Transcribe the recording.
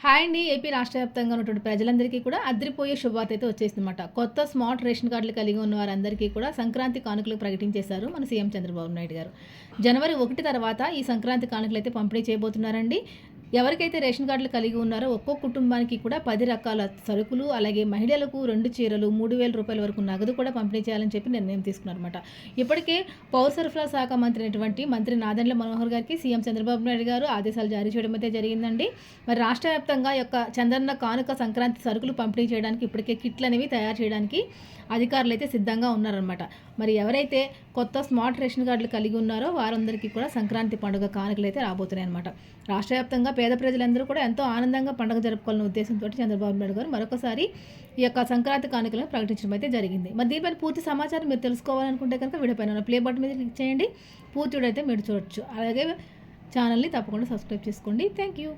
Hi అండి. AP రాష్ట్ర వ్యాప్తంగా ఉన్నటువంటి ప్రజలందరికీ కూడా అదిరిపోయే శుభవార్త అయితే వచ్చేసిందన్నమాట. కొత్త స్మార్ట్ రేషన్ కార్డులు కలిగి ఉన్న వారందరికీ కూడా సంక్రాంతి కానుకలు ప్రకటించేశారు మన సీఎం చంద్రబాబు నాయుడు గారు. జనవరి 1 తర్వాత ఈ సంక్రాంతి కానుకలు అయితే పంపిణీ చేయబోతున్నారండి. ఎవరికైతే రేషన్ కార్డులు కలిగి ఉన్నారో ఒక్కో కుటుంబానికి కూడా 10 రకాల సరుకులు, అలాగే మహిళలకు 2 చీరలు, 3,000 రూపాయల వరకు నగదు కూడా పంపిణీ చేయాలని చెప్పి నిర్ణయం తీసుకున్నారన్నమాట. ఇప్పటికే పౌర సరఫరా శాఖ మంత్రి అయినటువంటి మంత్రి నాదెండ్ల మనోహర్ గారికి సీఎం చంద్రబాబు నాయుడు గారు ఆదేశాలు జారీ చేయడం అయితే జరిగిందండి. మరి రాష్ట్ర వ్యాప్తంగా యొక్క చంద్రన్న కానుక సంక్రాంతి సరుకులు పంపిణీ చేయడానికి ఇప్పటికే కిట్లు అనేవి తయారు చేయడానికి అధికారులు అయితే సిద్ధంగా ఉన్నారనమాట. మరి ఎవరైతే కొత్త స్మార్ట్ రేషన్ కార్డులు కలిగి ఉన్నారో వారందరికీ కూడా సంక్రాంతి పండుగ కానుకలు అయితే రాబోతున్నాయి అనమాట. రాష్ట్ర వ్యాప్తంగా పేద ప్రజలందరూ కూడా ఎంతో ఆనందంగా పండుగ జరుపుకోవాలనే ఉద్దేశంతో చంద్రబాబు నాయుడు గారు మరొకసారి ఈ యొక్క సంక్రాంతి కానుకలను ప్రకటించడం అయితే జరిగింది. మరి దీనిపైన పూర్తి సమాచారం మీరు తెలుసుకోవాలనుకుంటే కనుక వీడియో పైన ప్లే బటన్ మీద క్లిక్ చేయండి. పూర్తి వీడియో అయితే మీరు చూడొచ్చు. అలాగే ఛానల్ని తప్పకుండా సబ్స్క్రైబ్ చేసుకోండి. Thank you.